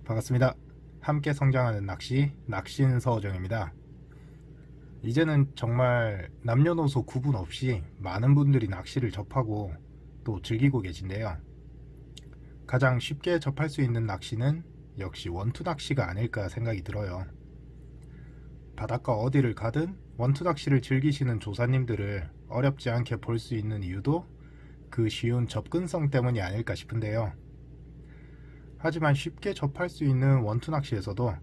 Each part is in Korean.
반갑습니다. 함께 성장하는 낚시인 서호정입니다. 이제는 정말 남녀노소 구분 없이 많은 분들이 낚시를 접하고 또 즐기고 계신데요. 가장 쉽게 접할 수 있는 낚시는 역시 원투 낚시가 아닐까 생각이 들어요. 바닷가 어디를 가든 원투 낚시를 즐기시는 조사님들을 어렵지 않게 볼 수 있는 이유도 그 쉬운 접근성 때문이 아닐까 싶은데요. 하지만 쉽게 접할 수 있는 원투 낚시에서도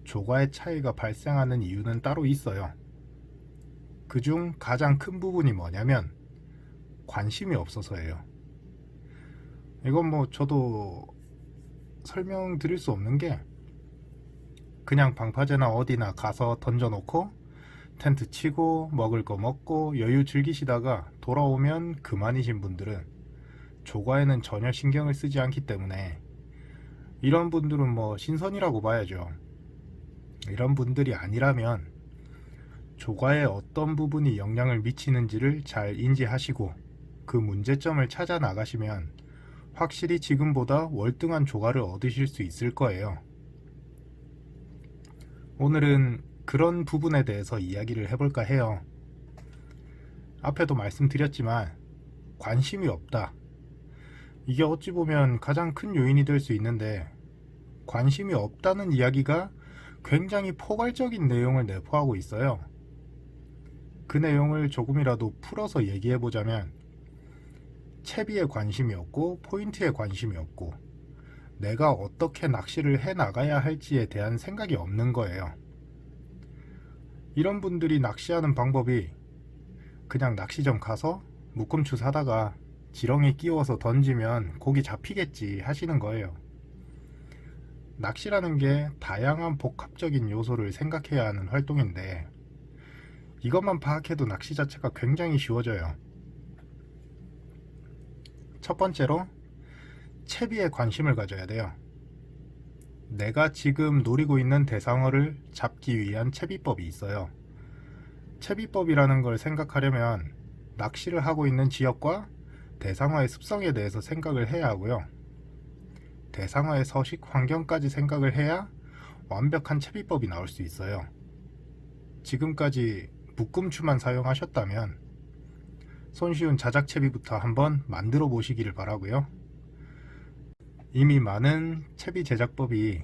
조과의 차이가 발생하는 이유는 따로 있어요. 그중 가장 큰 부분이 뭐냐면 관심이 없어서예요. 이건 저도 설명드릴 수 없는 게, 그냥 방파제나 어디나 가서 던져놓고 텐트 치고 먹을 거 먹고 여유 즐기시다가 돌아오면 그만이신 분들은 조과에는 전혀 신경을 쓰지 않기 때문에 이런 분들은 신선이라고 봐야죠. 이런 분들이 아니라면 조과에 어떤 부분이 영향을 미치는지를 잘 인지하시고 그 문제점을 찾아 나가시면 확실히 지금보다 월등한 조과를 얻으실 수 있을 거예요. 오늘은 그런 부분에 대해서 이야기를 해볼까 해요. 앞에도 말씀드렸지만 관심이 없다, 이게 어찌 보면 가장 큰 요인이 될 수 있는데, 관심이 없다는 이야기가 굉장히 포괄적인 내용을 내포하고 있어요. 그 내용을 조금이라도 풀어서 얘기해보자면, 채비에 관심이 없고 포인트에 관심이 없고 내가 어떻게 낚시를 해 나가야 할지에 대한 생각이 없는 거예요. 이런 분들이 낚시하는 방법이 그냥 낚시점 가서 묶음추 사다가 지렁이 끼워서 던지면 고기 잡히겠지 하시는 거예요. 낚시라는 게 다양한 복합적인 요소를 생각해야 하는 활동인데, 이것만 파악해도 낚시 자체가 굉장히 쉬워져요. 첫 번째로 채비에 관심을 가져야 돼요. 내가 지금 노리고 있는 대상어를 잡기 위한 채비법이 있어요. 채비법이라는 걸 생각하려면 낚시를 하고 있는 지역과 대상어의 습성에 대해서 생각을 해야 하고요. 대상어의 서식 환경까지 생각을 해야 완벽한 채비법이 나올 수 있어요. 지금까지 묶음추만 사용하셨다면 손쉬운 자작채비부터 한번 만들어 보시기를 바라고요. 이미 많은 채비 제작법이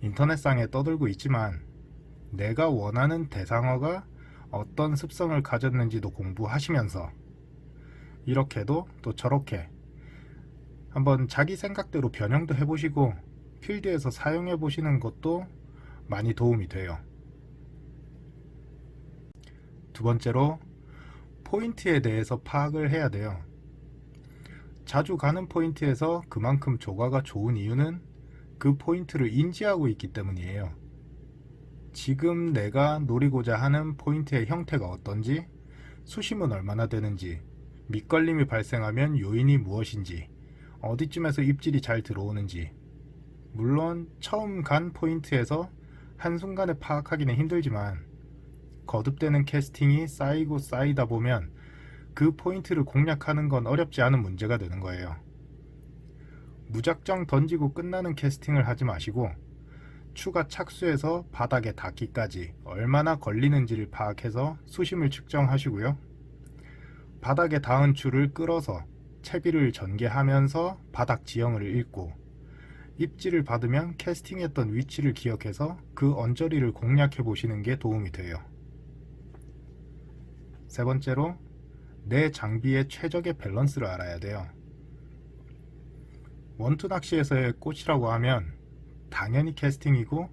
인터넷상에 떠돌고 있지만 내가 원하는 대상어가 어떤 습성을 가졌는지도 공부하시면서 이렇게도 또 저렇게 한번 자기 생각대로 변형도 해보시고 필드에서 사용해 보시는 것도 많이 도움이 돼요. 두 번째로 포인트에 대해서 파악을 해야 돼요. 자주 가는 포인트에서 그만큼 조과가 좋은 이유는 그 포인트를 인지하고 있기 때문이에요. 지금 내가 노리고자 하는 포인트의 형태가 어떤지, 수심은 얼마나 되는지, 밑걸림이 발생하면 요인이 무엇인지, 어디쯤에서 입질이 잘 들어오는지, 물론 처음 간 포인트에서 한순간에 파악하기는 힘들지만 거듭되는 캐스팅이 쌓이고 쌓이다 보면 그 포인트를 공략하는 건 어렵지 않은 문제가 되는 거예요. 무작정 던지고 끝나는 캐스팅을 하지 마시고 추가 착수에서 바닥에 닿기까지 얼마나 걸리는지를 파악해서 수심을 측정하시고요. 바닥에 닿은 줄을 끌어서 채비를 전개하면서 바닥 지형을 읽고 입질을 받으면 캐스팅했던 위치를 기억해서 그 언저리를 공략해 보시는 게 도움이 돼요. 세 번째로 내 장비의 최적의 밸런스를 알아야 돼요. 원투 낚시에서의 꽃이라고 하면 당연히 캐스팅이고,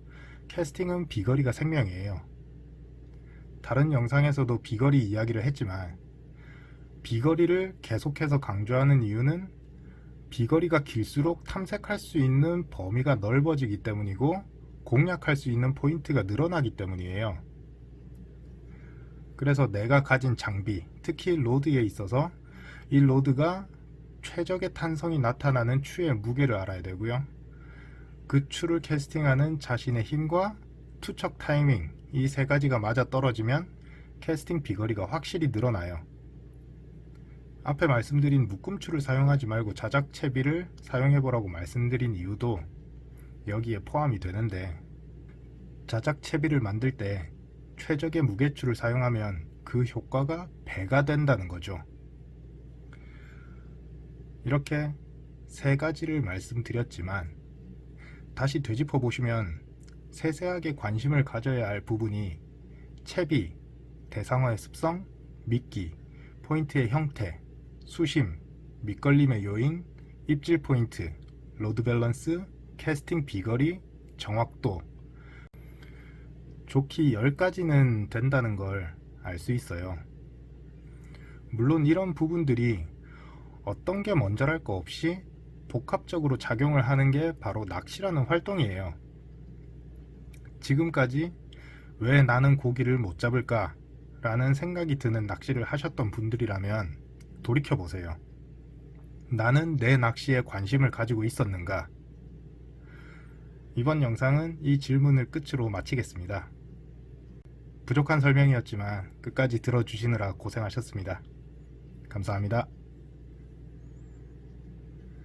캐스팅은 비거리가 생명이에요. 다른 영상에서도 비거리 이야기를 했지만 비거리를 계속해서 강조하는 이유는 비거리가 길수록 탐색할 수 있는 범위가 넓어지기 때문이고 공략할 수 있는 포인트가 늘어나기 때문이에요. 그래서 내가 가진 장비, 특히 로드에 있어서 이 로드가 최적의 탄성이 나타나는 추의 무게를 알아야 되고요. 그 추를 캐스팅하는 자신의 힘과 투척 타이밍, 이 세 가지가 맞아 떨어지면 캐스팅 비거리가 확실히 늘어나요. 앞에 말씀드린 묶음추를 사용하지 말고 자작채비를 사용해보라고 말씀드린 이유도 여기에 포함이 되는데, 자작 채비를 만들 때 최적의 무게추를 사용하면 그 효과가 배가 된다는 거죠. 이렇게 세 가지를 말씀드렸지만 다시 되짚어 보시면 세세하게 관심을 가져야 할 부분이 채비, 대상어의 습성, 미끼, 포인트의 형태, 수심, 밑걸림의 요인, 입질 포인트, 로드 밸런스, 캐스팅 비거리, 정확도, 좋기 10가지는 된다는 걸 알 수 있어요. 물론 이런 부분들이 어떤 게 먼저랄 거 없이 복합적으로 작용을 하는 게 바로 낚시라는 활동이에요. 지금까지 왜 나는 고기를 못 잡을까 라는 생각이 드는 낚시를 하셨던 분들이라면 돌이켜보세요. 나는 내 낚시에 관심을 가지고 있었는가? 이번 영상은 이 질문을 끝으로 마치겠습니다. 부족한 설명이었지만 끝까지 들어주시느라 고생하셨습니다. 감사합니다.